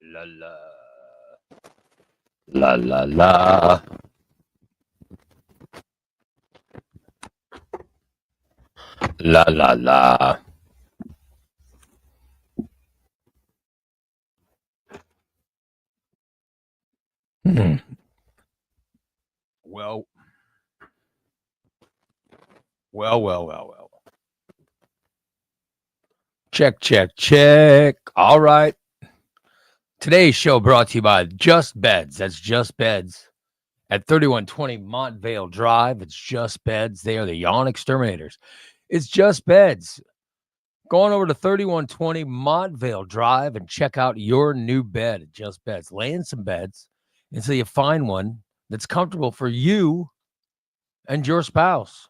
La la la la la la la la. Hmm. Well, well. Check, check, check. All right. Today's show brought to you by Just Beds. That's Just Beds at 3120 Montvale Drive. It's Just Beds. They are the yawn exterminators. It's Just Beds. Go on over to 3120 Montvale Drive and check out your new bed at Just Beds. Lay in some beds until you find one that's comfortable for you and your spouse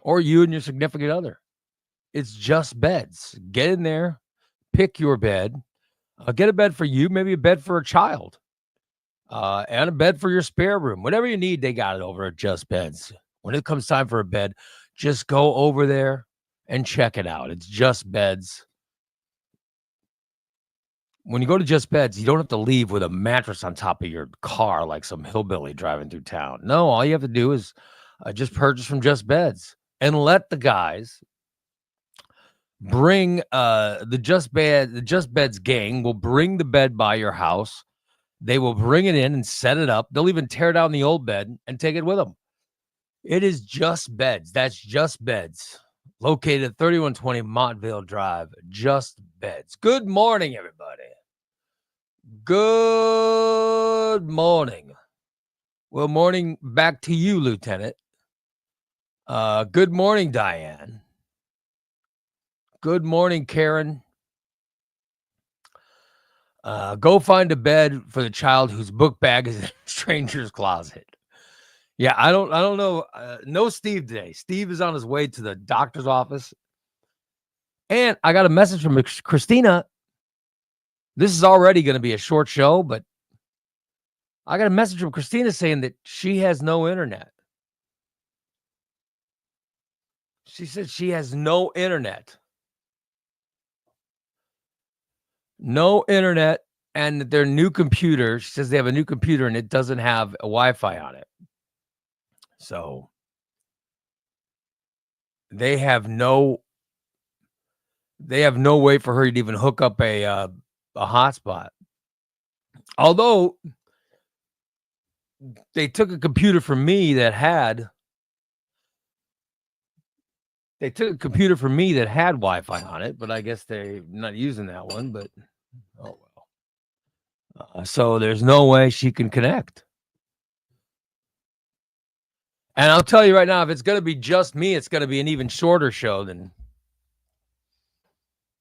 or you and your significant other. It's Just Beds. Get in there, pick your bed, get a bed for you, maybe a bed for a child, and a bed for your spare room. Whatever you need, they got it over at Just Beds. When it comes time for a bed, just go over there and check it out. It's Just Beds. When you go to Just Beds, you don't have to leave with a mattress on top of your car like some hillbilly driving through town. No, all you have to do is just purchase from Just Beds and let the guys bring the Just Beds gang will bring the bed by your house. They will bring it in and set it up. They'll even tear down the old bed and take it with them. It is Just Beds. That's Just Beds. Located at 3120 Montvale Drive. Just Beds. Good morning, everybody. Good morning. Well, morning back to you, Lieutenant. Good morning, Diane. Good morning, Karen. Go find a bed for the child whose book bag is in a stranger's closet. Yeah, I don't know. No Steve today. Steve is on his way to the doctor's office. And I got a message from Christina. This is already going to be a short show, but I got a message from Christina saying that she has no internet. She said she has no internet. No internet, and their new computer, she says they have a new computer and it doesn't have a Wi-Fi on it. So they have no way for her to even hook up a hotspot. Although they took a computer from me that had Wi-Fi on it, but I guess they're not using that one. But oh well. So there's no way she can connect. And I'll tell you right now, if it's going to be just me, it's going to be an even shorter show than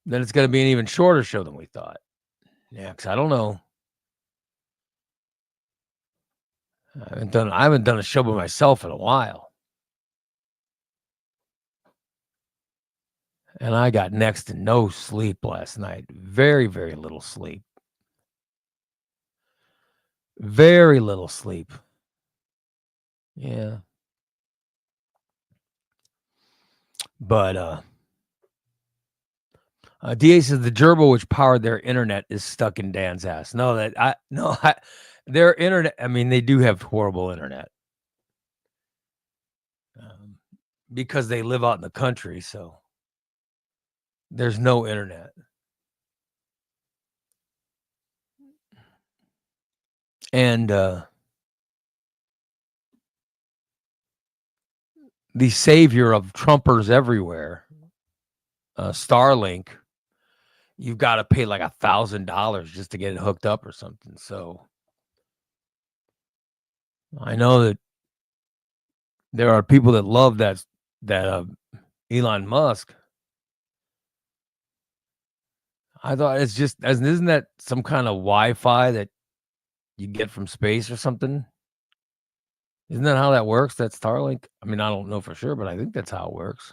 it's going to be an even shorter show than we thought. Yeah, because I don't know. I haven't done a show by myself in a while. And I got next to no sleep last night. Very, very little sleep. Very little sleep. Yeah. But DA says the gerbil which powered their internet is stuck in Dan's ass. Their internet, I mean, they do have horrible internet. Because they live out in the country, so there's no internet. And the savior of Trumpers everywhere, Starlink, you've got to pay like $1,000 just to get it hooked up or something. So I know that there are people that love that Elon Musk. I thought it's just, isn't that some kind of Wi-Fi that you get from space or something? Isn't that how that works? That Starlink? I mean, I don't know for sure, but I think that's how it works.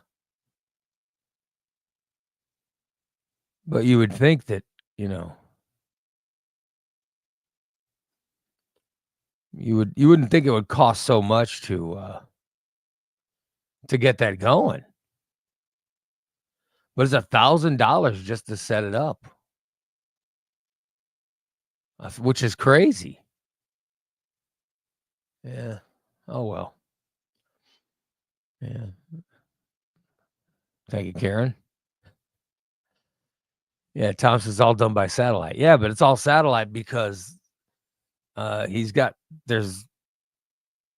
But you would think that, you wouldn't think it would cost so much to get that going. But it's $1,000 just to set it up. which is crazy. Yeah. Oh, well. Yeah. Thank you, Karen. Yeah, Thompson's all done by satellite. Yeah, but it's all satellite because he's got there's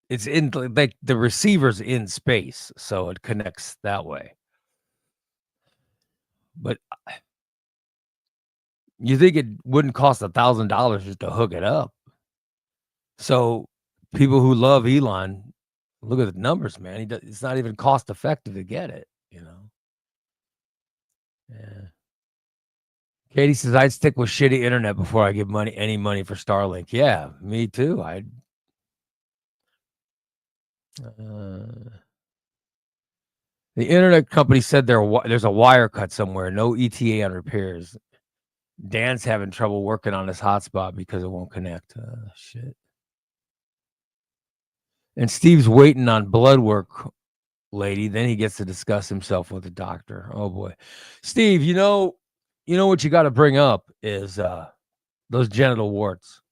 it's in like the receiver's in space, so it connects that way. But you think it wouldn't cost $1,000 just to hook it up? So people who love Elon, look at the numbers, man. It's not even cost effective to get it. Yeah. Katie says I'd stick with shitty internet before I give any money for Starlink. Yeah, me too. The internet company said there's a wire cut somewhere. No ETA on repairs. Dan's having trouble working on his hotspot because it won't connect. Shit. And Steve's waiting on blood work, lady. Then he gets to discuss himself with the doctor. Oh boy, Steve. You know what you got to bring up is those genital warts.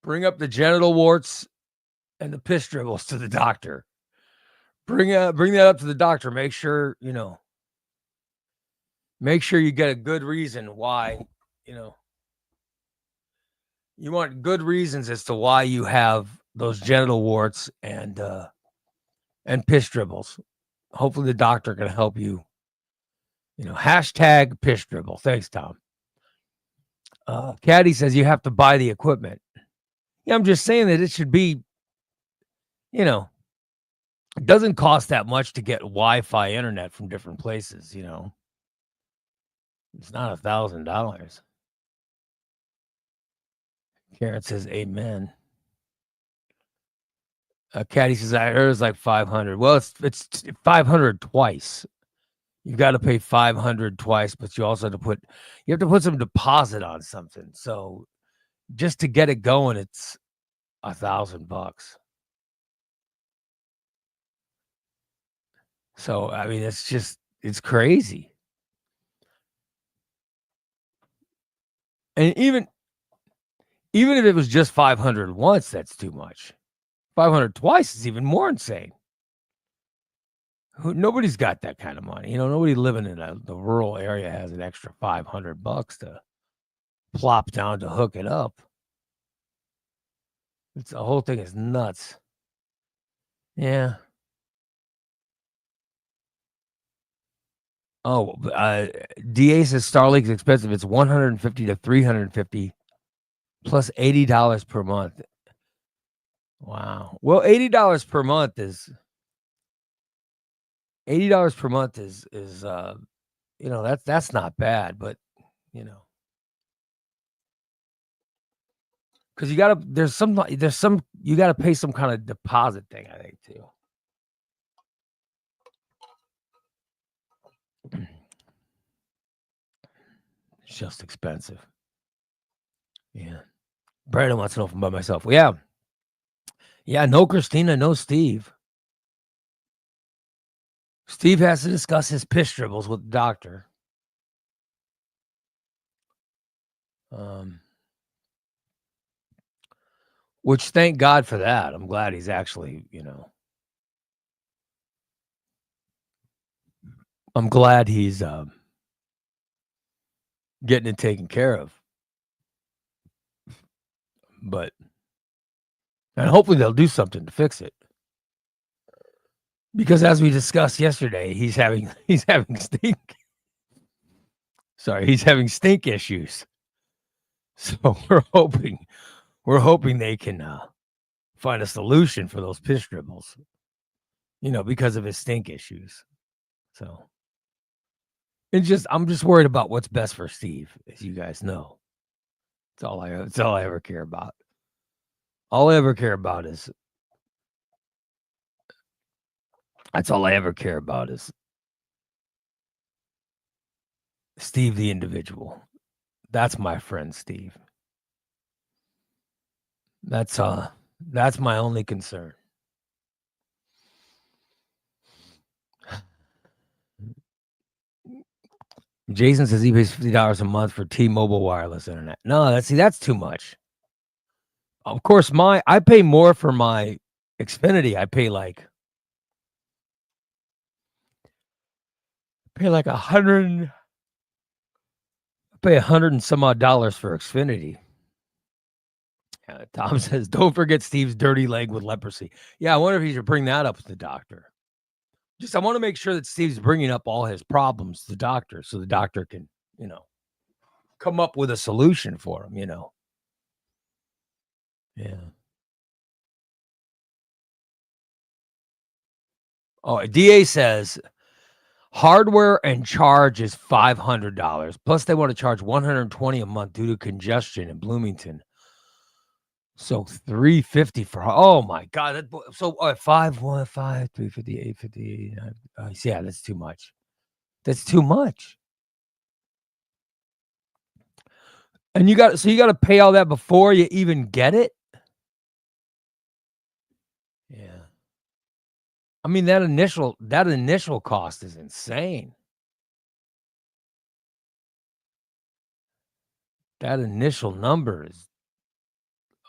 Bring up the genital warts and the piss dribbles to the doctor. Bring that up to the doctor. Make sure you get a good reason why. You want good reasons as to why you have those genital warts and piss dribbles. Hopefully the doctor can help you. Hashtag piss dribble. Thanks, Tom. Caddy says you have to buy the equipment. Yeah, I'm just saying that it should be, it doesn't cost that much to get Wi-Fi internet from different places, It's not $1,000. Karen says amen. Caddy says I heard it's like 500. Well, it's 500 twice. You've got to pay 500 twice, but you also have to put some deposit on something. So just to get it going, it's $1,000. So I mean, it's crazy. And even if it was just 500 once, that's too much. 500 twice is even more insane. Nobody's got that kind of money. Nobody living in the rural area has an extra $500 to plop down to hook it up. The whole thing is nuts. Yeah. Oh, DA says Starlink's expensive. It's $150 to $350 plus $80 per month. Wow. Well, $80 per month is that's not bad, but because you gotta pay some kind of deposit thing, I think, too. It's just expensive. Yeah. Brandon wants to know if I'm by myself. Well, yeah. Yeah, no Christina, no Steve. Steve has to discuss his piss dribbles with the doctor. Which thank God for that. I'm glad he's actually, I'm glad he's getting it taken care of. And hopefully they'll do something to fix it. Because as we discussed yesterday, he's having stink. Sorry, he's having stink issues. So we're hoping they can find a solution for those piss dribbles. Because of his stink issues. So I'm just worried about what's best for Steve, as you guys know. It's all I ever care about. All I ever care about is Steve the individual. That's my friend Steve. That's my only concern. Jason says he pays $50 a month for T-Mobile wireless internet. No, that's too much. Of course, I pay more for my Xfinity. I pay like 100. I pay 100 and some odd dollars for Xfinity. Tom says, don't forget Steve's dirty leg with leprosy. Yeah, I wonder if he should bring that up with the doctor. I want to make sure that Steve's bringing up all his problems to the doctor so the doctor can, come up with a solution for him, Yeah. Oh, DA says hardware and charge is $500. Plus, they want to charge $120 a month due to congestion in Bloomington. So $350 for, oh my God. So 515, 350, 850. Yeah, that's too much. That's too much. And you got to pay all that before you even get it. Yeah. I mean, that initial cost is insane. That initial number is,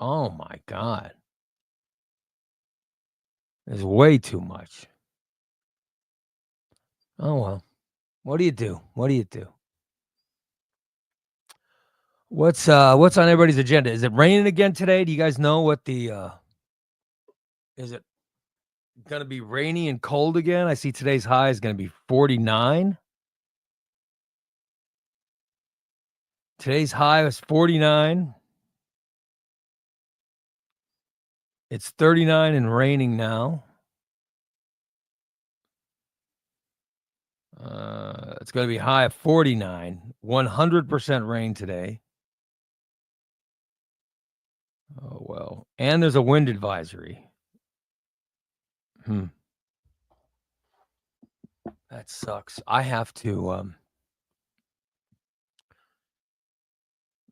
oh my God. It's way too much. Oh well. What do you do? What's on everybody's agenda? Is it raining again today? Do you guys know what the is it gonna be rainy and cold again? I see today's high is gonna be 49. Today's high was 49. It's 39 and raining now. It's going to be high of 49. 100% rain today. Oh, well. And there's a wind advisory. That sucks. I have to,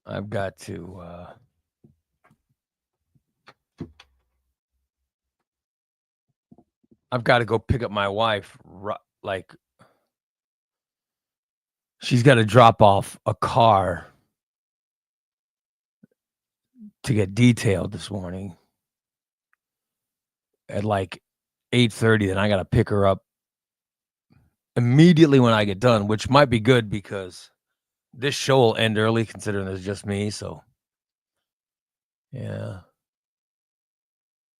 I've got to, go pick up my wife. Like, she's got to drop off a car to get detailed this morning at like 8:30. Then I got to pick her up immediately when I get done, which might be good because this show will end early considering it's just me. So, yeah.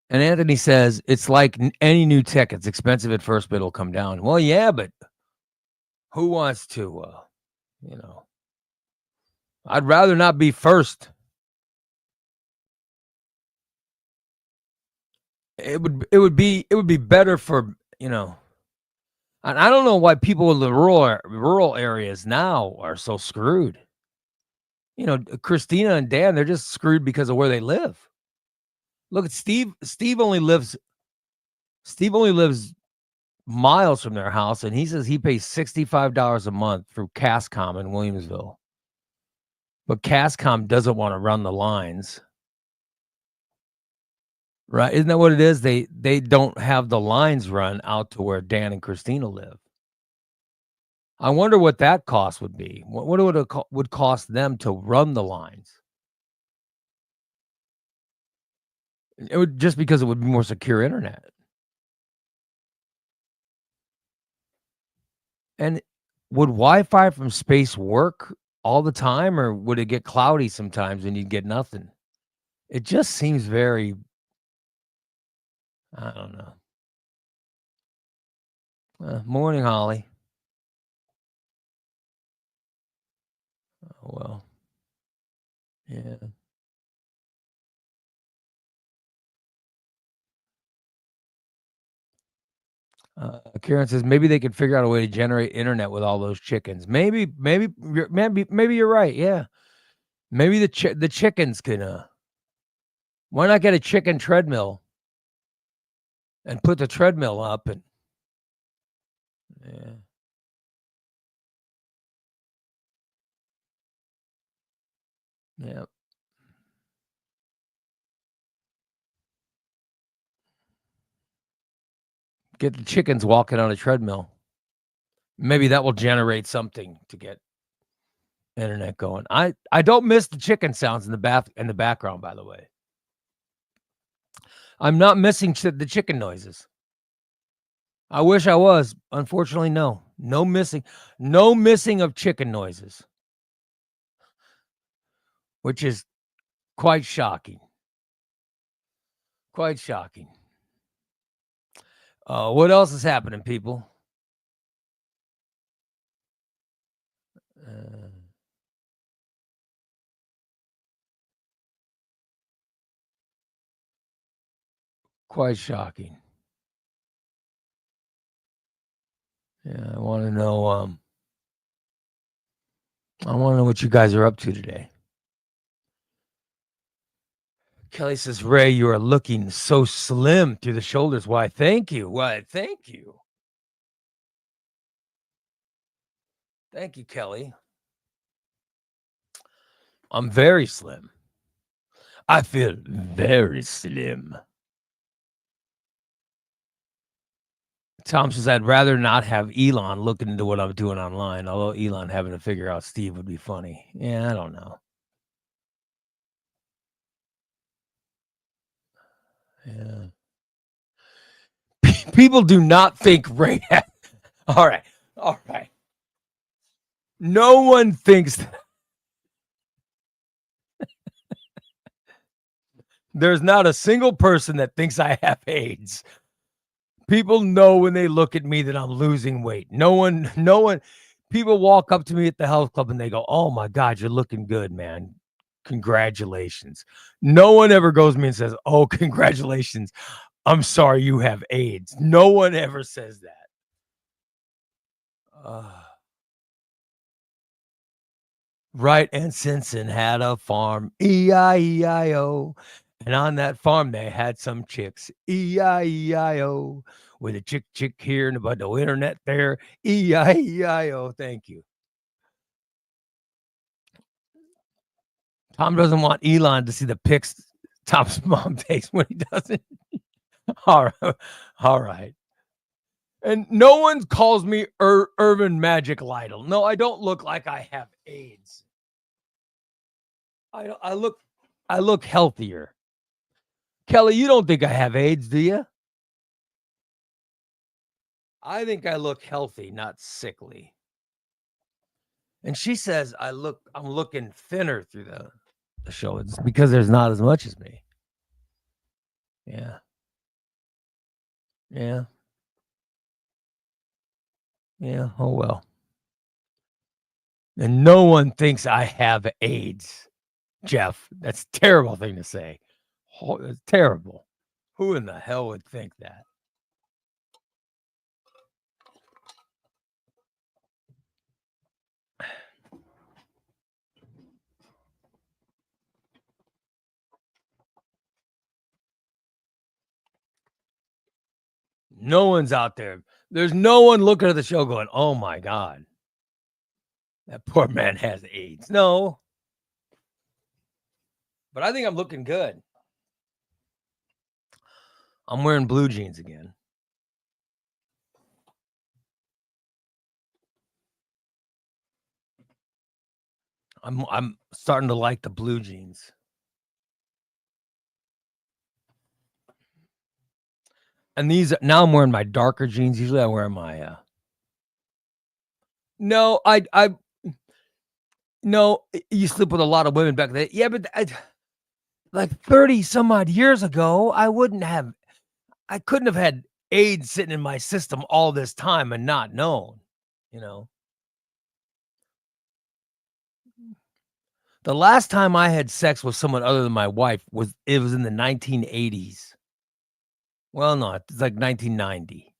And Anthony says it's like any new tech. It's expensive at first, but it'll come down. Well, yeah, but who wants to, I'd rather not be first. It would be better for, and I don't know why people in the rural areas now are so screwed. Christina and Dan, they're just screwed because of where they live. Look at Steve. Steve only lives miles from their house, and he says he pays $65 a month through Cascom in Williamsville. But Cascom doesn't want to run the lines. Right? Isn't that what it is? They don't have the lines run out to where Dan and Christina live. I wonder what that cost would be. What would cost them to run the lines? It would, just because it would be more secure internet. And would Wi-Fi from space work all the time, or would it get cloudy sometimes and you'd get nothing? It just seems very, I don't know. Morning, Holly. Oh, well. Yeah. Karen says maybe they could figure out a way to generate internet with all those chickens. Maybe you're right. Yeah, maybe the chickens can. Why not get a chicken treadmill and put the treadmill up and yeah. Get the chickens walking on a treadmill. Maybe that will generate something to get internet going. I don't miss the chicken sounds in the background, by the way. I'm not missing the chicken noises. I wish I was. Unfortunately, no. No missing of chicken noises. Which is quite shocking. Quite shocking. What else is happening, people? Quite shocking. Yeah, I want to know. I want to know what you guys are up to today. Kelly says, Ray, you are looking so slim through the shoulders. Why, thank you. Why, thank you. Thank you, Kelly. I'm very slim. I feel very slim. Tom says, I'd rather not have Elon looking into what I'm doing online, although Elon having to figure out Steve would be funny. Yeah, I don't know. Yeah. People do not think Ray. All right. All right. No one thinks there's not a single person that thinks I have AIDS. People know when they look at me that I'm losing weight. No one, people walk up to me at the health club and they go, oh my God, you're looking good, man. Congratulations. No one ever goes to me and says, oh, congratulations. I'm sorry you have AIDS. No one ever says that. Wright and Simpson had a farm, E-I-E-I-O. And on that farm, they had some chicks, E-I-E-I-O. With a chick here and about no internet there, E-I-E-I-O. Thank you. Tom doesn't want Elon to see the pics Tom's mom takes when he doesn't. All right. And no one calls me Urban Magic Lytle. No, I don't look like I have AIDS. I look healthier. Kelly, you don't think I have AIDS, do you? I think I look healthy, not sickly. And she says I'm looking thinner through the show. It's because there's not as much as me. Yeah. Yeah. Yeah. Oh well. And no one thinks I have AIDS, Jeff. That's a terrible thing to say. Oh, it's terrible. Who in the hell would think that? No one's out there. There's no one looking at the show going, oh my God, that poor man has AIDS. No. But I think I'm looking good. I'm wearing blue jeans again. I'm starting to like the blue jeans. And these now I'm wearing my darker jeans. Usually I wear my No, no, you sleep with a lot of women back then. Yeah, but like 30 some odd years ago, I couldn't have had AIDS sitting in my system all this time and not known, you know. The last time I had sex with someone other than my wife was in the 1980s. Well, no, it's like 1990.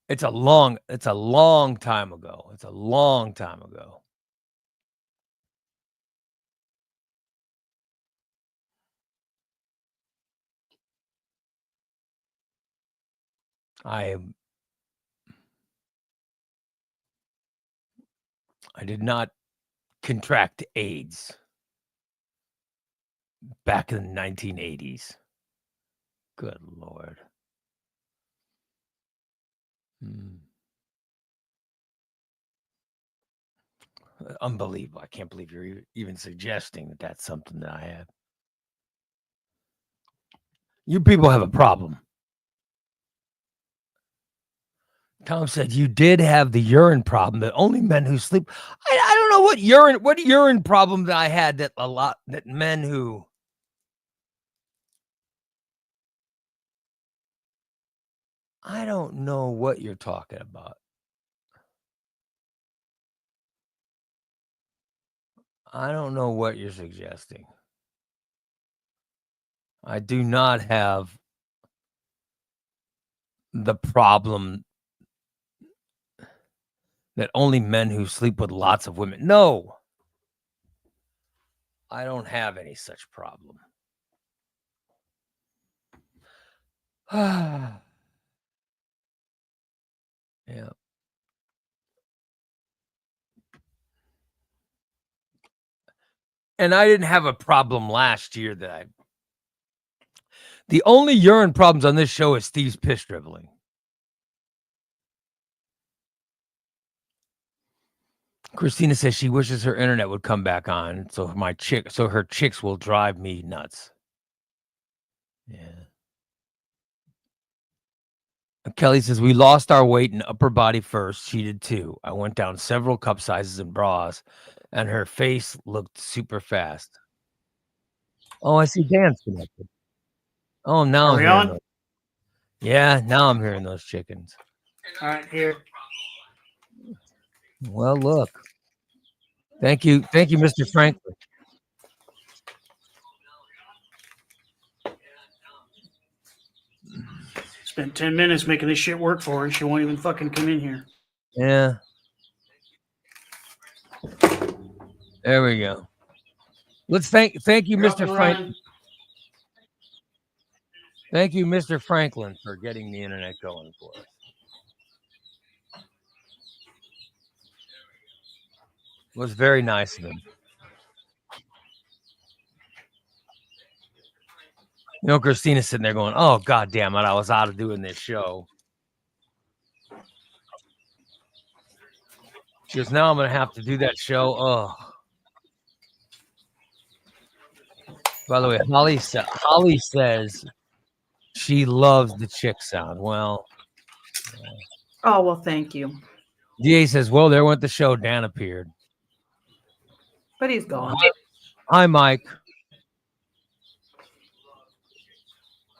It's a long time ago. It's a long time ago. I did not contract AIDS back in the 1980s. Good Lord. Unbelievable. I can't believe you're even suggesting that that's something that I have. You people have a problem. Tom said you did have the urine problem that only men who sleep. I don't know what urine problem that I had that men who. I don't know what you're talking about. I don't know what you're suggesting. I do not have the problem that only men who sleep with lots of women. No, I don't have any such problem. Yeah. And I didn't have a problem last year that I. The only urine problems on this show is Steve's piss dribbling. Christina says she wishes her internet would come back on, so her chicks will drive me nuts. Yeah. Kelly says we lost our weight in upper body first. She did too. I went down several cup sizes in bras, and her face looked super fast. Oh, I see Dan's connected. Oh, now I'm hearing those. Yeah, now I'm hearing those chickens. All right, here. Well, look. Thank you, Mr. Franklin. Spent 10 minutes making this shit work for her. She won't even fucking come in here. Yeah. There we go. Let's thank you, Mr. Franklin. Thank you, Mr. Franklin, for getting the internet going for us. It was very nice of him. You know, Christina's sitting there going, "Oh, God damn it, I was out of doing this show." She goes, "Now I'm going to have to do that show." Oh. By the way, Holly says she loves the chick sound. Well. Oh, well, thank you. DA says, well, there went the show. Dan appeared. But he's gone. Hi, Mike.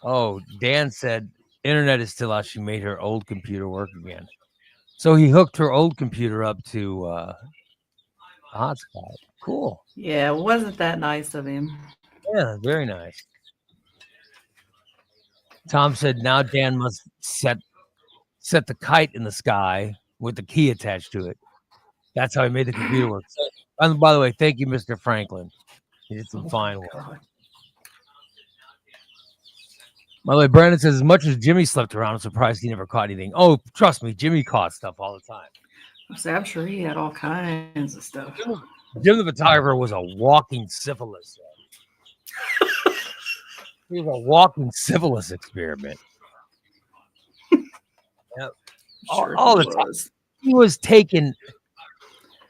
Oh, Dan said internet is still out. She made her old computer work again. So he hooked her old computer up to a hotspot. Cool. Yeah, wasn't that nice of him? Yeah, very nice. Tom said now Dan must set the kite in the sky with the key attached to it. That's how he made the computer work. And by the way, thank you, Mr. Franklin. He did some fine work. By the way, Brandon says, as much as Jimmy slept around, I'm surprised he never caught anything. Oh, trust me, Jimmy caught stuff all the time. I'm sure he had all kinds of stuff. Jim the photographer was a walking syphilis. He was a walking syphilis experiment. Yep. All the time. He was taking,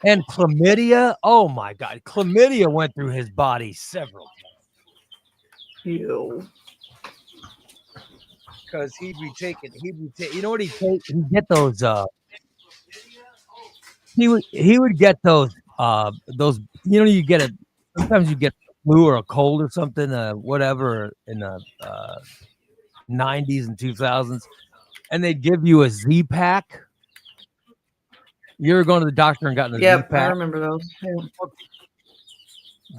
and chlamydia. Oh my God, chlamydia went through his body several times. Ew. Because he'd be taking. You know what he'd take? He'd get those. He would get those. You know, you get it. Sometimes you get flu or a cold or something, whatever, in the 90s and 2000s, and they'd give you a Z-Pack. You ever gone to the doctor and gotten a Z-Pack? I remember those. Yeah.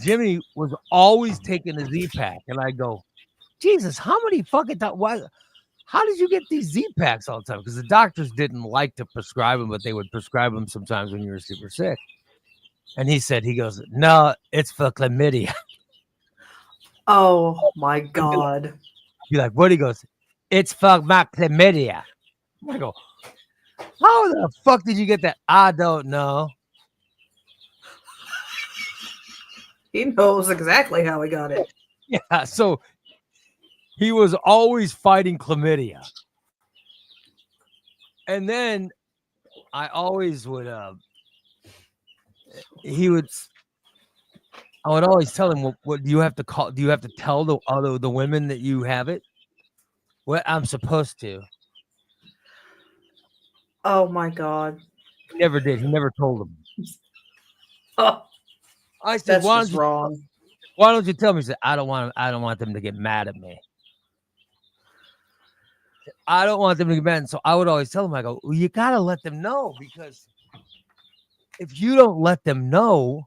Jimmy was always taking a Z-Pack, and I go, Jesus, how many fucking why? How did you get these Z-Packs all the time? Because the doctors didn't like to prescribe them, but they would prescribe them sometimes when you were super sick. And he goes, no, it's for chlamydia. Oh my God. Be like, what? He goes, it's for my chlamydia. I go, how the fuck did you get that? I don't know. He knows exactly how he got it. Yeah, so he was always fighting chlamydia. And then I always would I would always tell him, what do you have to call? Do you have to tell the women that you have it? What I'm supposed to. Oh my God. He never did. He never told them. Oh, I said, that's just wrong. Why don't you tell me? He said, I don't want them to get mad at me. I don't want them to get mad. And so I would always tell them, I go, well, you got to let them know, because if you don't let them know,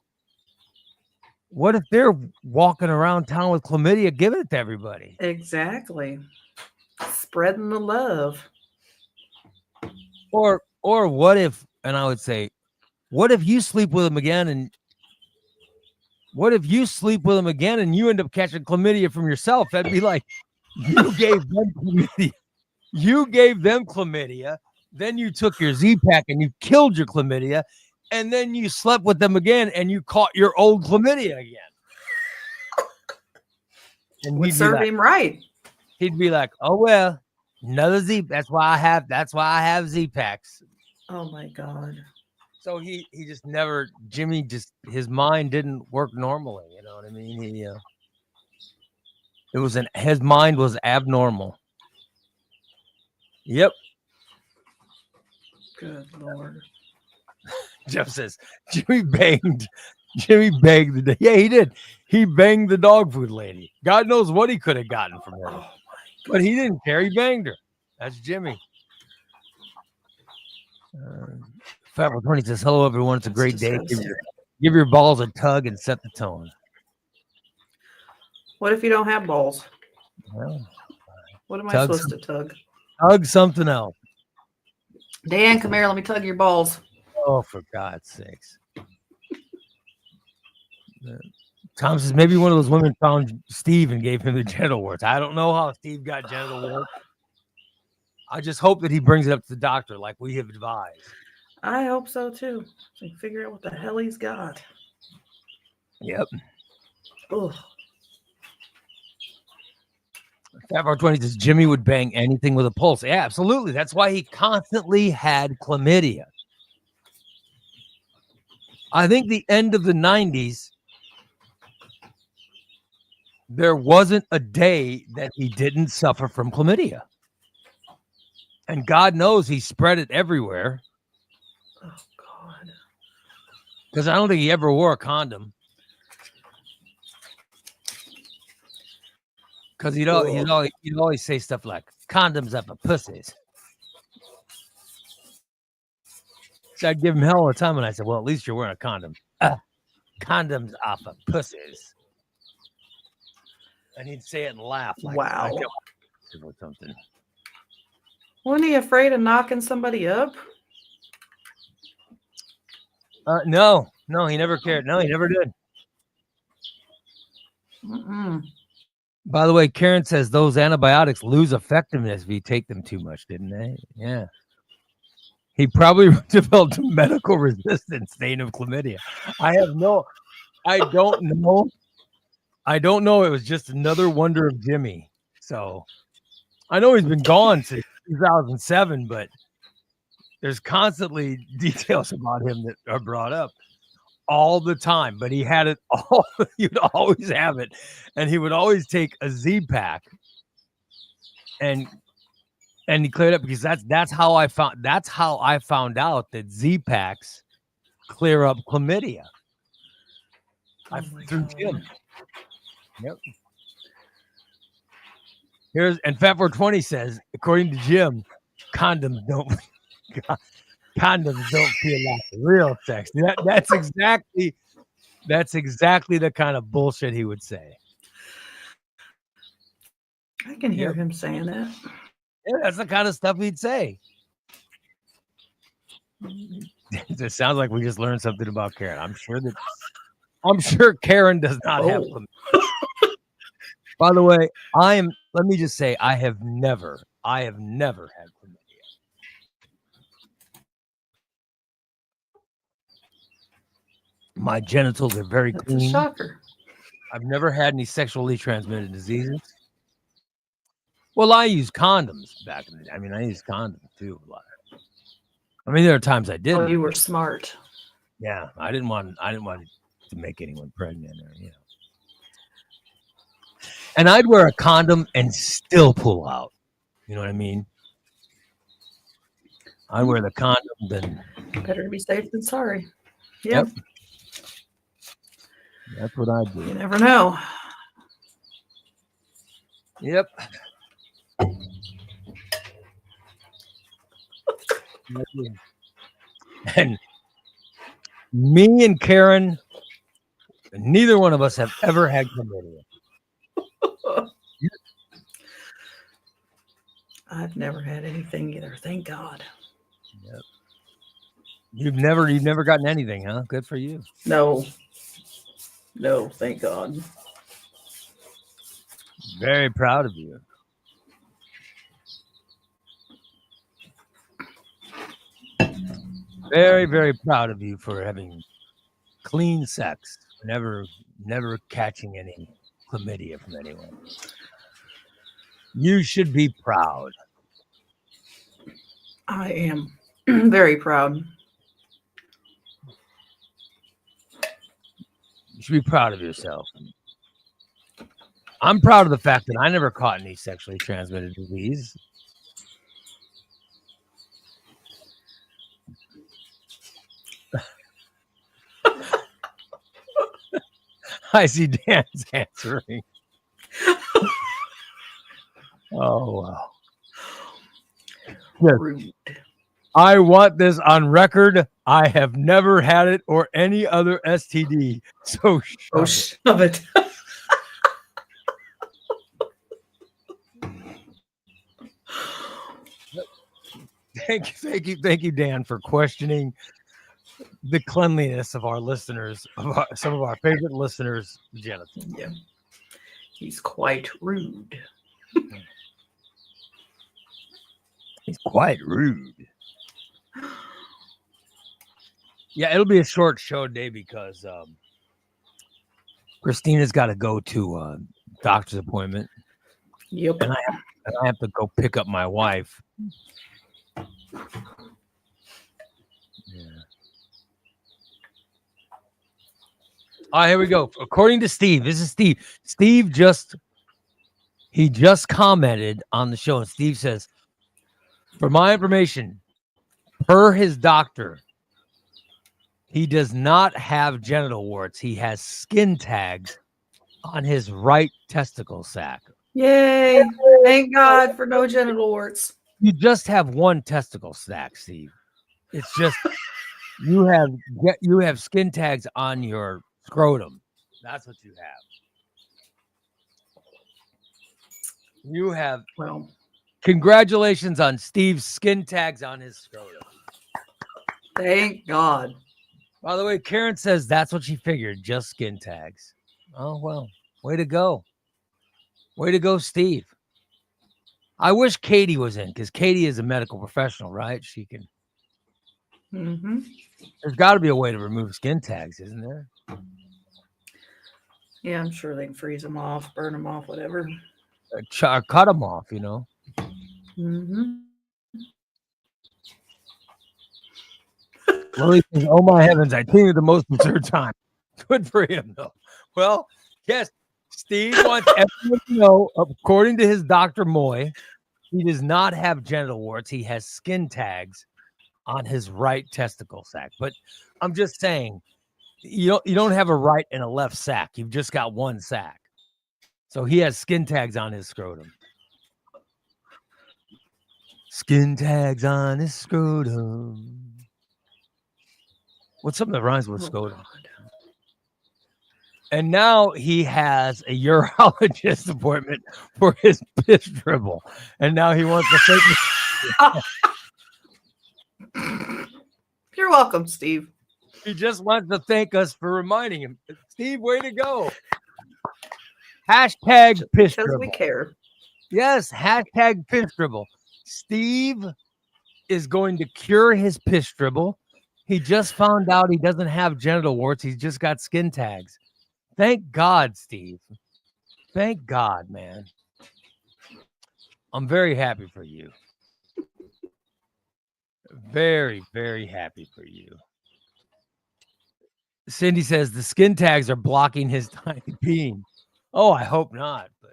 what if they're walking around town with chlamydia, giving it to everybody? Exactly. Spreading the love. Or what if, and I would say, what if you sleep with them again, and you end up catching chlamydia from yourself? That'd be like, you gave them chlamydia. You gave them chlamydia. Then you took your Z-Pack and you killed your chlamydia. And then you slept with them again and you caught your old chlamydia again. And Would serve him right. He'd be like, oh, well, another Z. That's why I have Z-Packs. Oh my God. So he just never, Jimmy, his mind didn't work normally. You know what I mean? His mind was abnormal. Yep. Good Lord. Jeff says, Jimmy banged the, yeah, he did. He banged the dog food lady. God knows what he could have gotten from her. Oh, but he didn't care. He banged her. That's Jimmy. Fat 20 says, hello, everyone. It's a great day. Give your balls a tug and set the tone. What if you don't have balls? Well, what am I supposed to tug? Tug something else. Dan, come here. Let me tug your balls. Oh, for God's sakes. Tom says, maybe one of those women found Steve and gave him the genital warts. I don't know how Steve got genital warts. I just hope that he brings it up to the doctor like we have advised. I hope so, too. So we can figure out what the hell he's got. Yep. Ugh. Fat 20 says, Jimmy would bang anything with a pulse. Yeah, absolutely. That's why he constantly had chlamydia. I think the end of the 90s, there wasn't a day that he didn't suffer from chlamydia. And God knows he spread it everywhere. Oh, God. Because I don't think he ever wore a condom. Because he'd always say stuff like, condoms are for pussies. So I'd give him hell all the time, and I said, well, at least you're wearing a condom. Condoms are for pussies. And he'd say it and laugh. Like, wow. Or something. Wasn't he afraid of knocking somebody up? No, he never cared. No, he never did. Mm-mm. By the way, Karen says those antibiotics lose effectiveness if you take them too much, didn't they? Yeah. He probably developed medical resistance stain of chlamydia. I don't know. I don't know. It was just another wonder of Jimmy. So I know he's been gone since 2007, but there's constantly details about him that are brought up all the time. But he had it all. He would always have it, and he would always take a Z-Pack and he cleared up, because that's how I found out that Z-Packs clear up chlamydia. Through Jim. Yep. And Fat 420 says, according to Jim, condoms don't feel like real sex. That's exactly the kind of bullshit he would say. I can hear him saying that. Yeah, that's the kind of stuff he'd say. It sounds like we just learned something about Karen. I'm sure Karen does not have them. By the way, let me just say, I have never had chlamydia. My genitals are very clean. That's a shocker. I've never had any sexually transmitted diseases. Well, I use condoms back in the day. I use condoms too a lot. There are times I didn't. Oh, you were smart. Yeah, I didn't want to make anyone pregnant or And I'd wear a condom and still pull out. You know what I mean? I'd wear the condom, then Better to be safe than sorry. Yep. That's what I You do. never know. Yep. And me and Karen, neither one of us have ever had chlamydia. I've never had anything either. Thank God. Yep. You've never gotten anything, huh? Good for you. No. No, thank God. Very proud of you. Very, very proud of you for having clean sex. Never catching any chlamydia from anyone. You should be proud. I am very proud. You should be proud of yourself. I'm proud of the fact that I never caught any sexually transmitted disease. I see Dan's answering. Oh, wow. Yes. Rude. I want this on record. I have never had it or any other STD. So shove it. Thank you, Dan, for questioning the cleanliness of our listeners, some of our favorite listeners' genitals. Yeah. He's quite rude. He's quite rude. Yeah, it'll be a short show today because Christina's got to go to a doctor's appointment. Yep. And I have to go pick up my wife. Yeah. Here we go. According to Steve, this is Steve. Steve just commented on the show, and Steve says, for my information, per his doctor, he does not have genital warts. He has skin tags on his right testicle sac. Yay. Thank God for no genital warts. You just have one testicle sac, Steve. It's just you have skin tags on your scrotum. That's what you have. You have. Well, Congratulations on Steve's skin tags on his scrotum. thank God. By the way, Karen says that's what she figured, just skin tags. Oh, well, way to go. Way to go, Steve. I wish Katie was in because Katie is a medical professional, right? She can. Mm-hmm. There's got to be a way to remove skin tags, isn't there? Yeah, I'm sure they can freeze them off, burn them off, whatever. Cut them off, you know. Mm-hmm. Lily says, oh my heavens, I think at the most absurd time. Good for him, though. Well, yes, Steve wants everyone to know, according to his Dr. Moy, he does not have genital warts. He has skin tags on his right testicle sac. But I'm just saying, you don't have a right and a left sac. You've just got one sac. So he has skin tags on his scrotum. Skin tags on his scrotum. What's something that rhymes with scrotum? And now he has a urologist appointment for his piss dribble. And now he wants to thank You're welcome, Steve. He just wants to thank us for reminding him. Steve, way to go. Hashtag piss dribble. Because we care. Yes, hashtag piss dribble. Steve is going to cure his piss dribble. He just found out he doesn't have genital warts. He's just got skin tags. Thank God, Steve. Thank God, man. I'm very happy for you. Very, very happy for you. Cindy says the skin tags are blocking his tiny bean. Oh, I hope not. But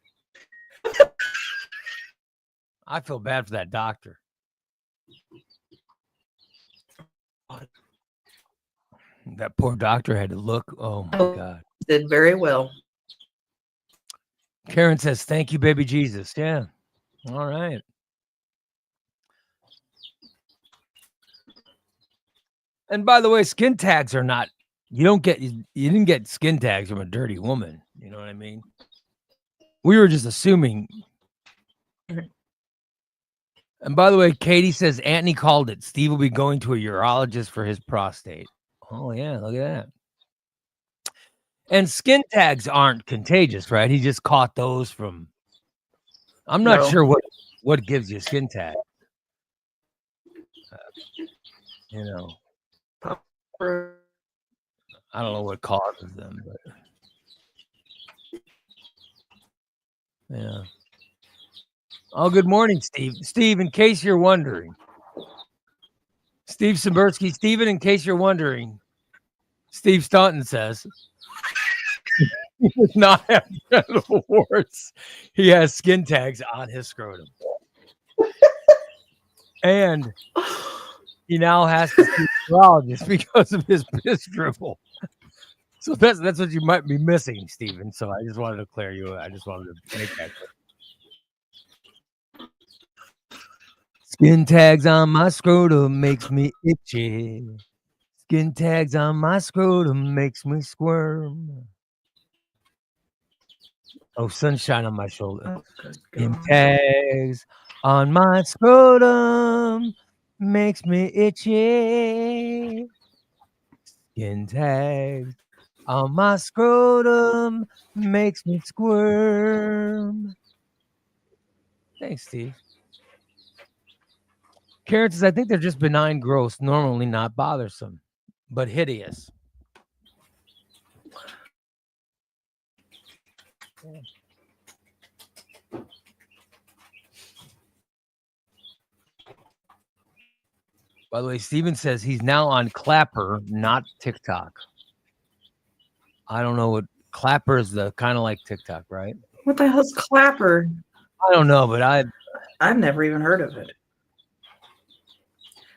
I feel bad for that doctor. That poor doctor had to look. Oh my God. Did very well. Karen says, thank you, baby Jesus. Yeah. All right. And by the way, skin tags are not, you didn't get skin tags from a dirty woman. You know what I mean? We were just assuming. And by the way, Katie says, Anthony called it. Steve will be going to a urologist for his prostate. Oh, yeah. Look at that. And skin tags aren't contagious, right? He just caught those from. I'm not sure what gives you a skin tag. You know, I don't know what causes them, but yeah. Oh, good morning, Steve. Steve, in case you're wondering, Steve Simbersky, Steven, in case you're wondering, Steve Staunton says he does not have genital warts. He has skin tags on his scrotum. And he now has to see a urologist because of his piss dribble. So that's what you might be missing, Steven. So I just wanted to clear you. I just wanted to make that clear. Skin tags on my scrotum makes me itchy. Skin tags on my scrotum makes me squirm. Oh, sunshine on my shoulder. Skin tags on my scrotum makes me itchy. Skin tags on my scrotum makes me squirm. Thanks, Steve. Karen says, I think they're just benign growths, normally not bothersome, but hideous. Yeah. By the way, Steven says he's now on Clapper, not TikTok. I don't know what Clapper is, the kind of like TikTok, right? What the hell's Clapper? I don't know, but I've never even heard of it.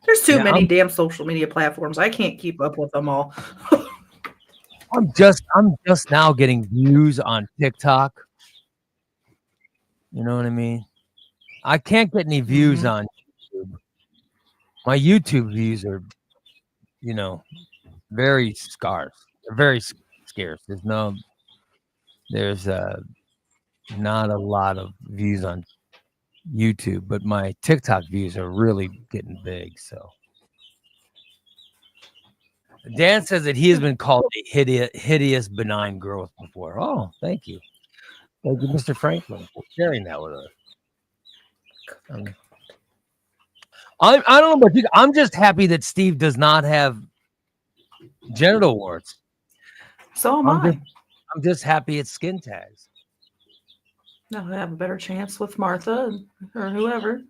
There's too many damn social media platforms. I can't keep up with them all. I'm just now getting views on TikTok. You know what I mean? I can't get any views on YouTube. My YouTube views are, very scarce. They're very scarce. There's not a lot of views on YouTube, but my TikTok views are really getting big. So Dan says that he has been called a hideous benign growth before. Oh, thank you. Thank you, Mr. Franklin, for sharing that with us. I don't know about you. I'm just happy that Steve does not have genital warts. So am I. I'm just happy it's skin tags. No, I have a better chance with Martha or whoever.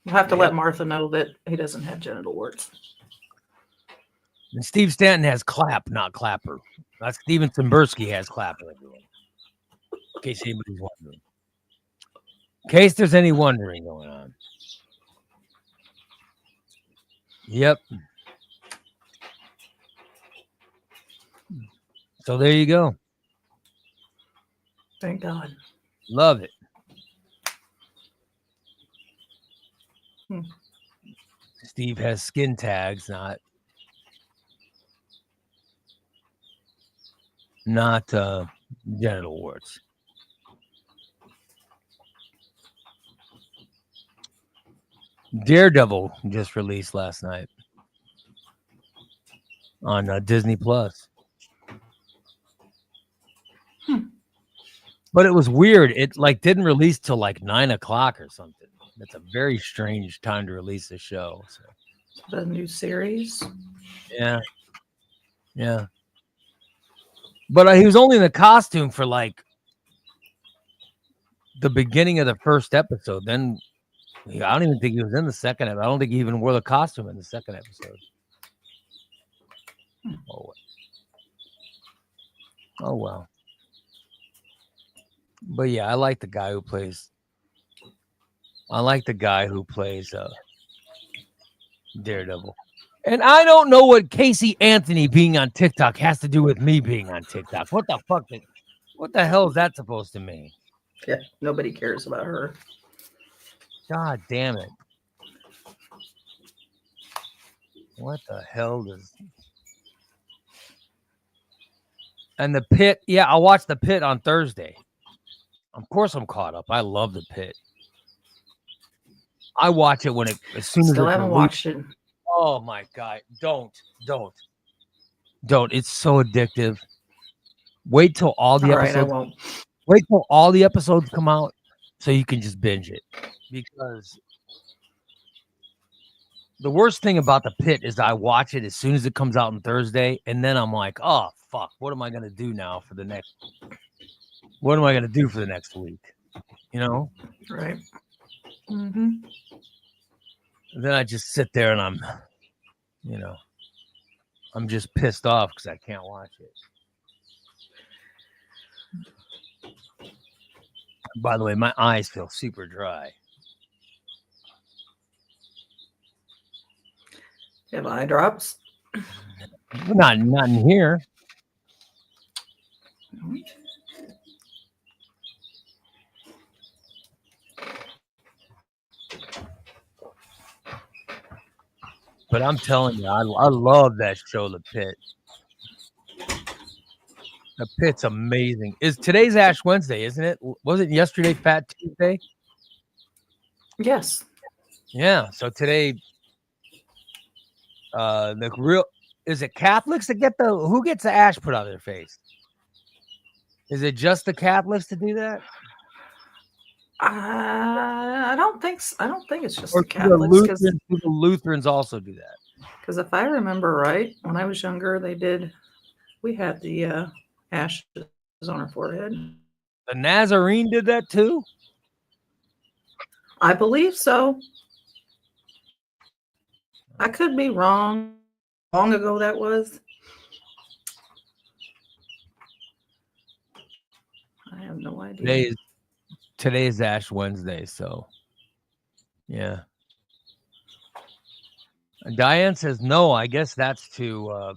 We'll have to let Martha know that he doesn't have genital warts. And Steve Stanton has clap, not clapper. Steven Simbersky has clapper, everyone. In case anybody's wondering. In case there's any wondering going on. Yep. So there you go. Thank God. Love it. Steve has skin tags, not genital warts. Daredevil just released last night on Disney Plus. But it was weird. It didn't release till 9 o'clock or something. That's a very strange time to release a show. So. The new series. Yeah. But he was only in the costume for the beginning of the first episode. Then I don't even think he was in the second episode. I don't think he even wore the costume in the second episode. Oh well. But yeah, I like the guy who plays. Daredevil. And I don't know what Casey Anthony being on TikTok has to do with me being on TikTok. What the fuck? What the hell is that supposed to mean? Yeah, nobody cares about her. God damn it. What the hell does... And The Pit, yeah, I'll watch The Pit on Thursday. Of course I'm caught up. I love The Pit. I watch it as soon as Still it's haven't released. watched it. Oh my God. Don't. It's so addictive. Wait till all the episodes. I won't. Wait till all the episodes come out so you can just binge it. Because the worst thing about The Pit is I watch it as soon as it comes out on Thursday, and then I'm like, oh fuck, what am I gonna do now for the next? What am I gonna do for the next week? You know? Right. Mm-hmm. And then I just sit there and I'm just pissed off because I can't watch it. By the way, my eyes feel super dry. You have eye drops? Not in here. But I'm telling you, I love that show, The Pit. The Pit's amazing. Today's Ash Wednesday, isn't it? Wasn't yesterday Fat Tuesday? Yes. Yeah. So today, is it Catholics that who gets the ash put on their face? Is it just the Catholics to do that? I don't think so. I don't think it's just Or the Catholics. do the Lutherans also do that? Because if I remember right, when I was younger, we had the ashes on our forehead. The Nazarene did that too? I believe so. I could be wrong. Long ago that was. I have no idea. Today's Ash Wednesday, so yeah. Diane says no. I guess that's to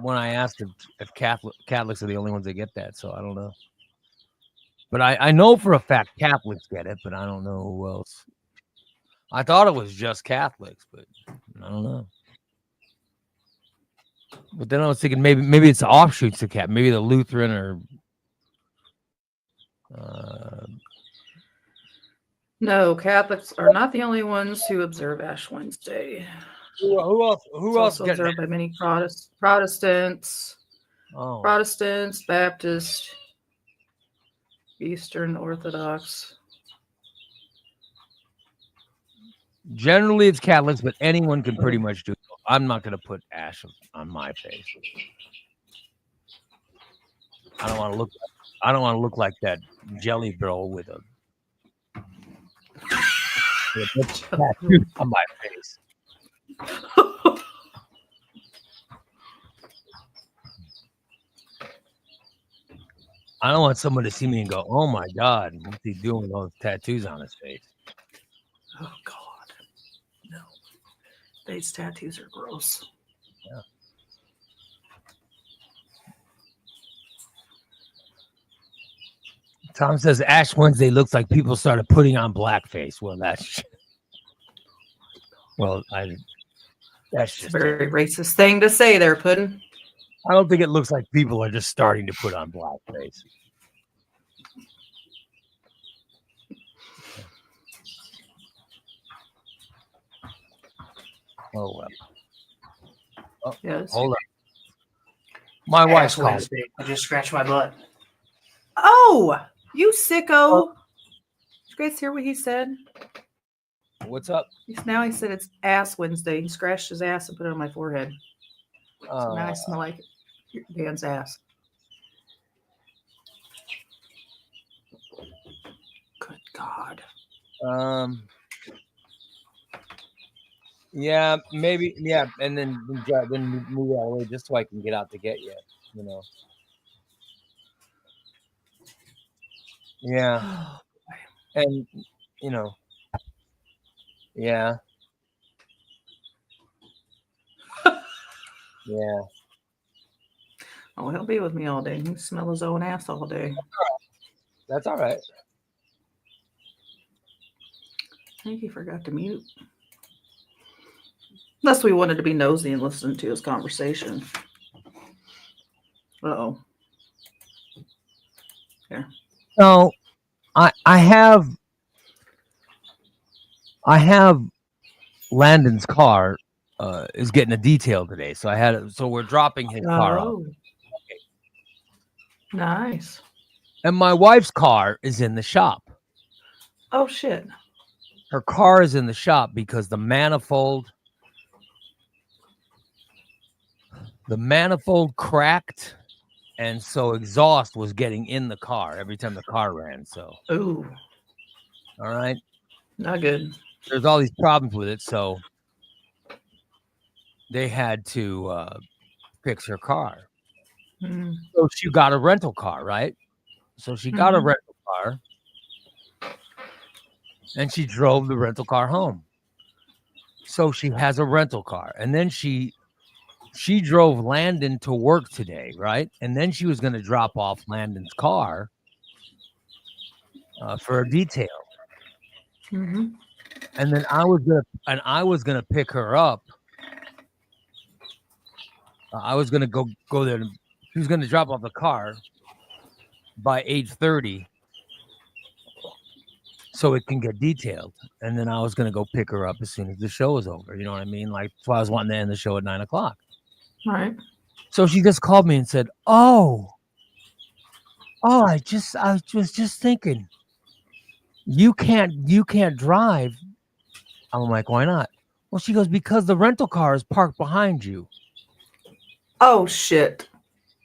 when I asked if Catholics are the only ones that get that, so I don't know. But I know for a fact Catholics get it, but I don't know who else. I thought it was just Catholics, but I don't know. But then I was thinking maybe it's offshoots of Catholic, maybe the Lutheran or. No, Catholics are not the only ones who observe Ash Wednesday. Who else? It's also observed by many Protestants. Oh. Protestants, Baptists, Eastern Orthodox. Generally, it's Catholics, but anyone can pretty much do it. I'm not going to put ash on my face. I don't want to look like that jelly girl with a tattoo on my face. I don't want someone to see me and go, "Oh my God, what's he doing with those tattoos on his face?" Oh God, no! These tattoos are gross. Yeah. Tom says Ash Wednesday looks like people started putting on blackface. Well, that's just a very racist thing to say there, Puddin'. I don't think it looks like people are just starting to put on blackface. Oh well. Oh, yes. Hold on. My wife's calling. I just scratched my butt. Oh, you sicko! Did you guys hear what he said? What's up? Now he said it's Ass Wednesday. He scratched his ass and put it on my forehead. So now I smell like Dan's ass. Good God. Yeah, maybe. Yeah, and then move out of the way just so I can get out to get you. You know. Yeah, and you know. Yeah. Yeah. Oh, he'll be with me all day. He can smell his own ass all day. That's all right. I think he forgot to mute. Unless we wanted to be nosy and listen to his conversation. Uh-oh. Here. So I have Landon's car is getting a detail today. So we're dropping his car off. Oh. Nice. And my wife's car is in the shop. Oh, shit. Her car is in the shop because the manifold cracked, and so exhaust was getting in the car every time the car ran. So, Ooh, all right, not good. there's all these problems with it, so they had to fix her car. Mm. So she got a rental car, right? So she got a rental car, and she drove the rental car home. So she has a rental car, and then she drove Landon to work today, right? And then she was going to drop off Landon's car for a detail. Mm-hmm. And then I was gonna pick her up. I was gonna go there. She was gonna drop off the car by 8:30, so it can get detailed. And then I was gonna go pick her up as soon as the show was over. You know what I mean? Like, that's why I was wanting to end the show at 9:00. All right. So she just called me and said, "Oh, I was just thinking, you can't drive." I'm like, "Why not?" Well, she goes, "Because the rental car is parked behind you." Oh, shit.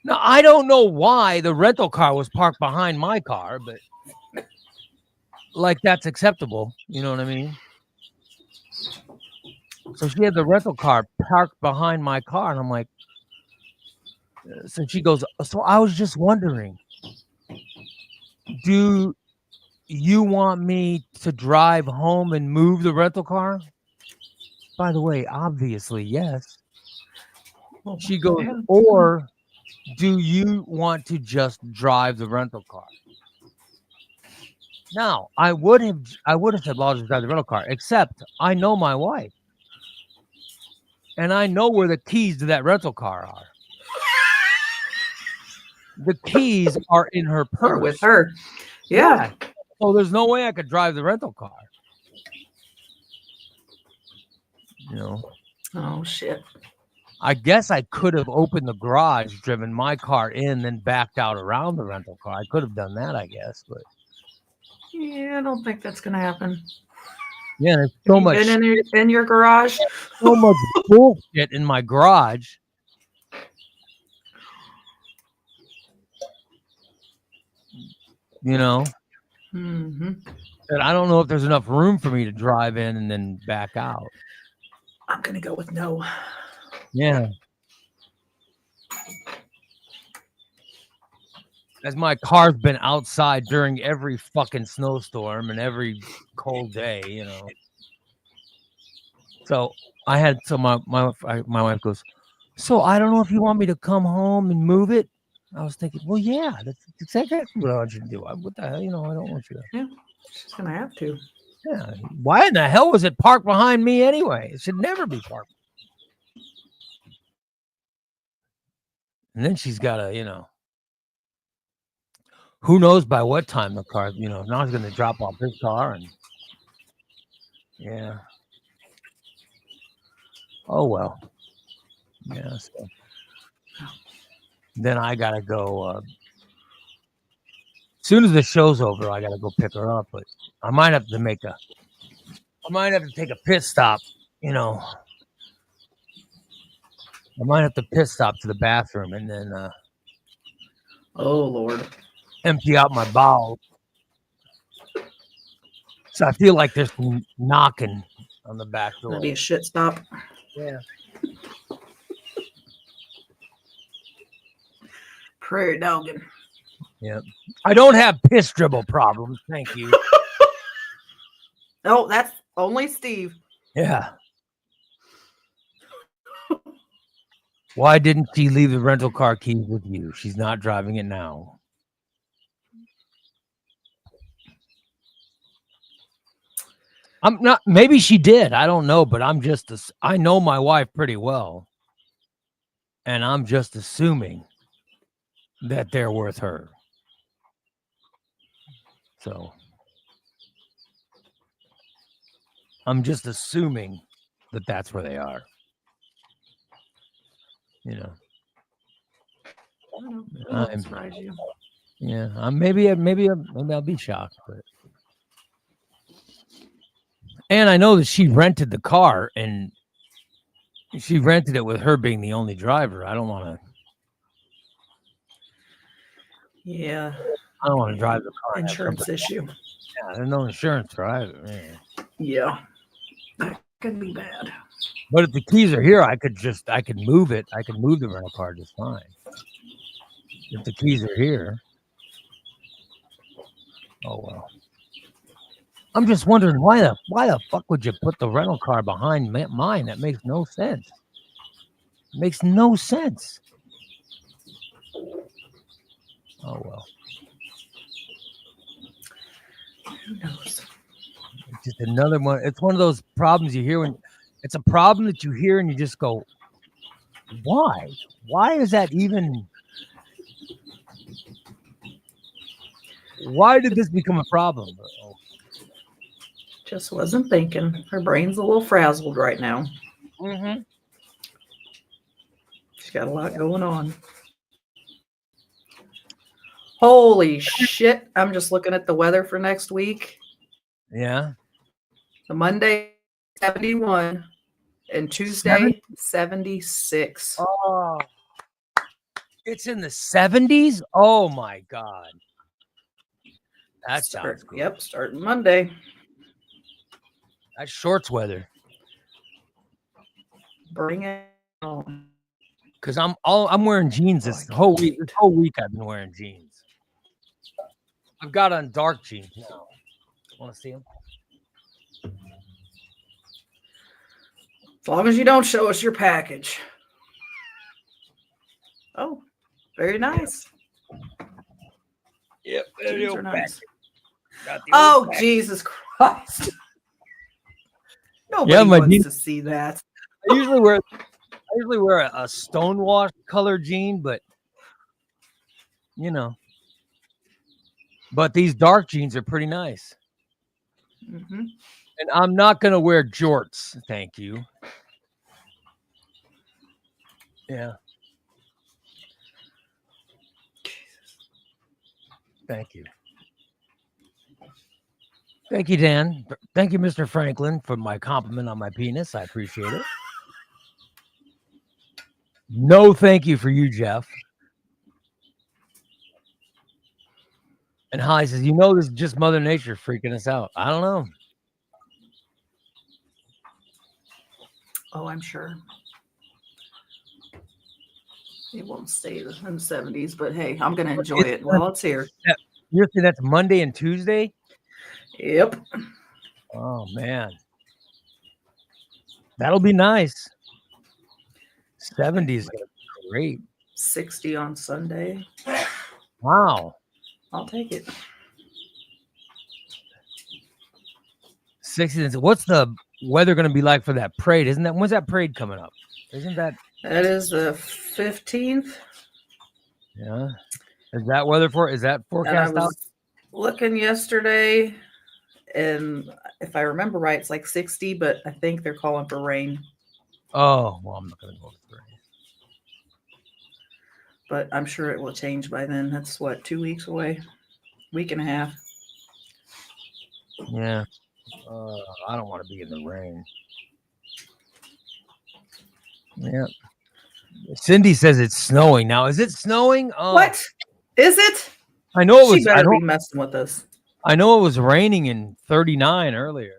Now, I don't know why the rental car was parked behind my car, but like, that's acceptable. You know what I mean? So she had the rental car parked behind my car, and I'm like, so she goes, "So I was just wondering, do you want me to drive home and move the rental car?" By the way, obviously, yes. She goes, Yeah. "Or do you want to just drive the rental car?" Now, I would have said, "Well, I'll just drive the rental car," except I know my wife, and I know where the keys to that rental car are. The keys are in her purse. Or with her. Yeah. So there's no way I could drive the rental car. You know. Oh, shit. I guess I could have opened the garage, driven my car in, then backed out around the rental car. I could have done that, I guess, but Yeah, I don't think that's going to happen. yeah, there's so much in your garage. so much bullshit in my garage. You know, Mm-hmm. and I don't know if there's enough room for me to drive in and then back out. I'm going to go with no. Yeah. As my car's been outside during every fucking snowstorm and every cold day, you know. So my wife goes, "So I don't know if you want me to come home and move it." I was thinking, well, yeah, that's exactly what I want you to do. What the hell, you know, I don't want you to. Yeah, she's going to have to. Yeah. Why in the hell was it parked behind me anyway? It should never be parked. And then she's got to, you know, who knows by what time the car, you know, now he's going to drop off his car and yeah. Oh, well. Yeah. So then I got to go. As soon as the show's over, I got to go pick her up, but I might have to take a pit stop, you know. I might have to pit stop to the bathroom and then Oh, Lord. empty out my bowels. So I feel like there's some knocking on the back door. That'd be a shit stop. Yeah. Prairie dogging. Yeah. I don't have piss dribble problems. Thank you. Oh, that's only Steve. Yeah. Why didn't she leave the rental car keys with you? She's not driving it now. I'm not, maybe she did. I don't know, but I know my wife pretty well. And I'm just assuming that they're with her. So I'm just assuming that that's where they are. You know. I don't know. It won't surprise you. Yeah, maybe I'll be shocked, but. And I know that she rented the car, and she rented it with her being the only driver. I don't want to. Yeah. I don't want to drive the car. Insurance issue. Yeah, there's no insurance for either. Yeah. That could be bad. But if the keys are here, I could move it. I could move the rental car just fine. If the keys are here. Oh well. I'm just wondering why the fuck would you put the rental car behind mine? That makes no sense. It makes no sense. Oh well. Who knows? It's just another one. It's one of those problems you hear when it's a problem that you hear and you just go, why? Why is that even? Why did this become a problem? Just wasn't thinking. Her brain's a little frazzled right now. Mm-hmm. She's got a lot going on. Holy shit. I'm just looking at the weather for next week. Yeah. The Monday, 71. And Tuesday, 76. Oh. It's in the 70s? Oh, my God. That sounds good. Yep, starting Monday. That's shorts weather. Bring it on. Because I'm wearing jeans this whole week. This whole week I've been wearing jeans. I've got on dark jeans now. Want to see them? As long as you don't show us your package. Oh, very nice. Yep. Jeans are nice. Oh, Jesus Christ. Nobody wants to see that. I usually wear a stonewash color jean, but you know. But these dark jeans are pretty nice. Mm-hmm. And I'm not gonna wear jorts, thank you. Yeah. Thank you. Thank you, Dan. Thank you, Mr. Franklin, for my compliment on my penis. I appreciate it. No, thank you for you, Jeff. And Holly says, you know, this is just Mother Nature freaking us out. I don't know. Oh, I'm sure. It won't stay in the 70s, but hey, I'm going to enjoy it while it's here. You're saying that's Monday and Tuesday? Yep. Oh, man. That'll be nice. 70s are great. 60 on Sunday. Wow. I'll take it. 60. What's the weather going to be like for that parade? When's that parade coming up? Isn't that? That is the 15th. Yeah. Is that forecast out? Looking yesterday, and if I remember right, it's like 60, but I think they're calling for rain. Oh, well, I'm not going to go with rain. But I'm sure it will change by then. That's 2 weeks away, week and a half. Yeah. I don't want to be in the rain. Yeah. Cindy says it's snowing now. Is it snowing? Oh. What? Is it? I know it was. She better be messing with us. I know it was raining in 39 earlier.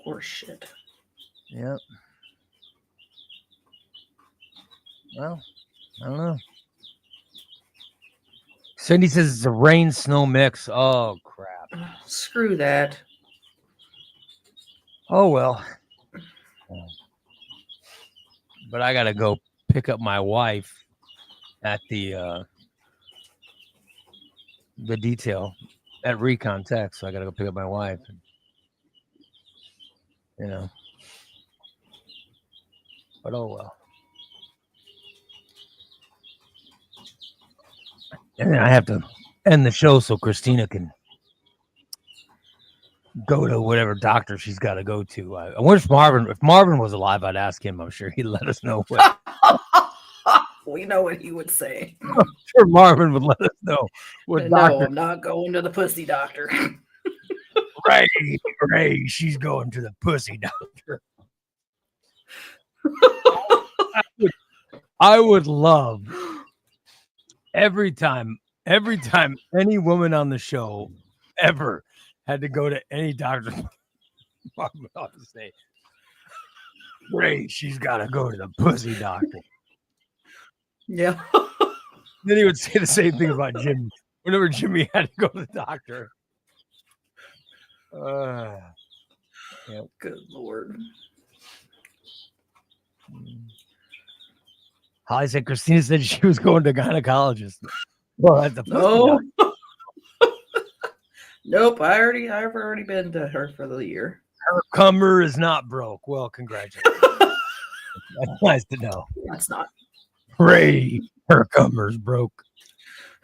Horse shit. Yep. Well, I don't know. Cindy says it's a rain snow mix. Oh crap. Screw that. Oh well. But I gotta go pick up my wife at the detail at Recon Tech. So I gotta go pick up my wife. And, you know. But oh well. And then I have to end the show so Christina can go to whatever doctor she's got to go to. I wonder if Marvin was alive, I'd ask him. I'm sure he'd let us know. We know what he would say. I'm sure Marvin would let us know what No, doctor. I'm not going to the pussy doctor. Ray, she's going to the pussy doctor. I would love every time any woman on the show ever had to go to any doctor. Marvin ought to say, Ray, she's got to go to the pussy doctor. Yeah. Then he would say the same thing about Jimmy. Whenever Jimmy had to go to the doctor. Yep. Good Lord. Holly said Christina said she was going to gynecologist. Well, at the No. Nope. I've already been to her for the year. her cummer is not broke. Well, congratulations. That's nice to know. That's not. Ray, her cummer's broke.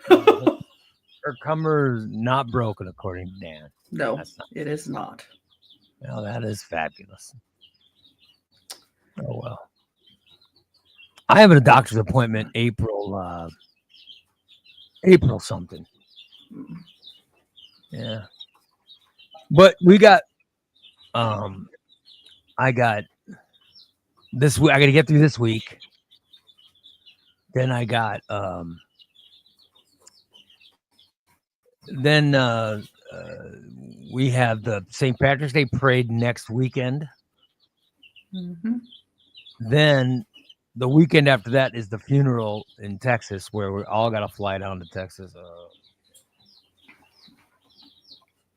Her cummer's not broken, according to Dan. No, it is not. Well, that is fabulous. Oh well. I have a doctor's appointment April something. Yeah. But we got I got this week. I got to get through this week. Then I got we have the St. Patrick's Day parade next weekend. Mm-hmm. Then the weekend after that is the funeral in Texas, where we all got to fly down to Texas.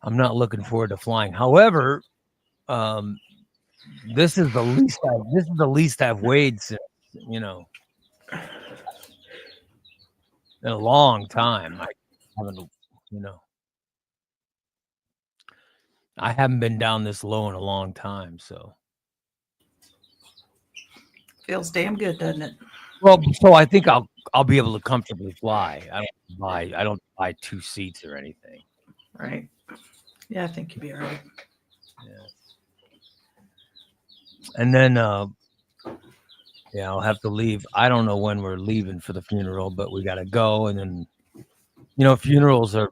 I'm not looking forward to flying. However, this is the least I've weighed since, in a long time. I haven't, I haven't been down this low in a long time. So Feels damn good, doesn't it? well, so I think I'll be able to comfortably fly. I don't buy 2 seats or anything. Right. Yeah, I think you'll be all right. Yeah. And then I'll have to leave. I don't know when we're leaving for the funeral, but we got to go. And then, funerals are,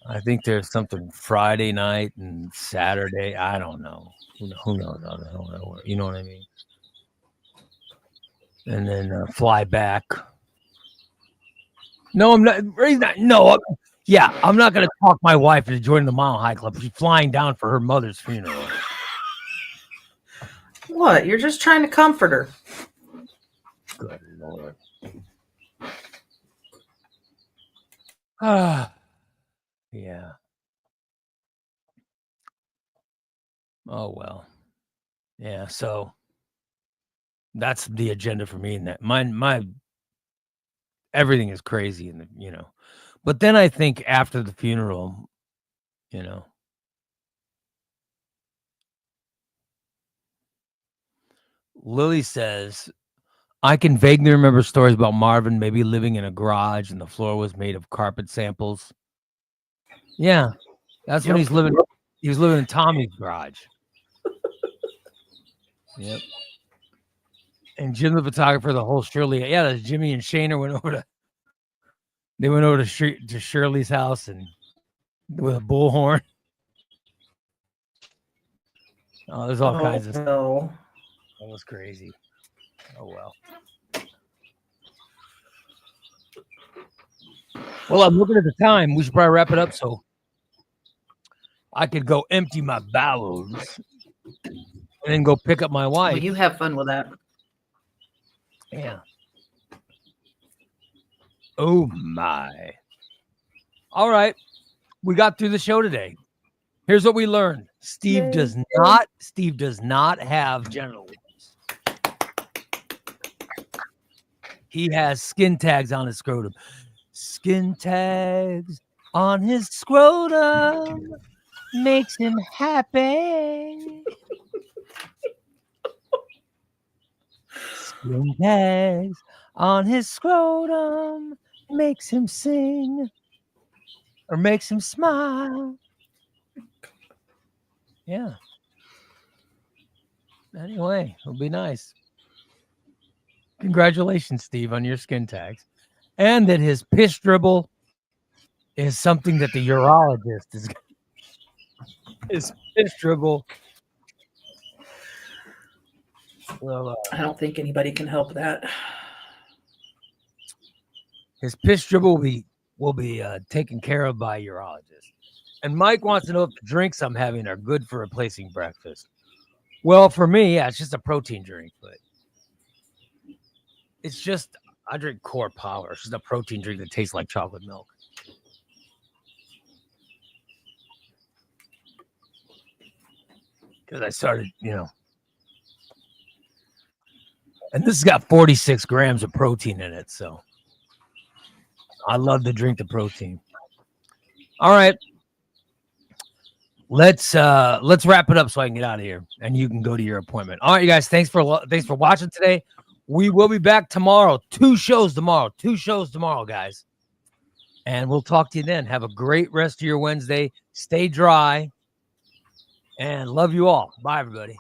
I think there's something Friday night and Saturday. I don't know. Who knows? I don't know. You know what I mean? And then fly back. No, I'm not. No, I'm not going to talk my wife into joining the Mile High Club. She's flying down for her mother's funeral. What? You're just trying to comfort her. Good Lord. Yeah. Oh well. Yeah. So that's the agenda for me. And that my everything is crazy, and But then I think after the funeral, Lily says, I can vaguely remember stories about Marvin maybe living in a garage and the floor was made of carpet samples. Yeah, that's when he was living in Tommy's garage. Yep. And Jim the photographer, the whole Shirley. Yeah, that's Jimmy and Shayna went over to Shirley's house and with a bullhorn. Oh, there's all kinds of stuff. No. That was crazy. Oh well. Well, I'm looking at the time. We should probably wrap it up. So I could go empty my bowels and then go pick up my Well, wife. you have fun with that. Yeah. Oh my. All right. We got through the show today. Here's what we learned. Steve does not have genitals. He has skin tags on his scrotum. Skin tags on his scrotum makes him happy. Skin tags on his scrotum makes him sing or makes him smile. Yeah. Anyway, it'll be nice. Congratulations, Steve, on your skin tags. And that his piss dribble is something that the urologist is. His piss dribble. Well, I don't think anybody can help that. his piss dribble will be taken care of by a urologist. And Mike wants to know if the drinks I'm having are good for replacing breakfast. Well, for me, yeah, it's just a protein drink, but it's just I drink Core Power. It's just a protein drink that tastes like chocolate milk. Because I started, and this has got 46 grams of protein in it, so I love to drink the protein. All right. Let's wrap it up so I can get out of here and you can go to your appointment. All right, you guys, thanks for watching today. We will be back tomorrow. 2 shows tomorrow, guys. And we'll talk to you then. Have a great rest of your Wednesday. Stay dry and love you all. Bye, everybody.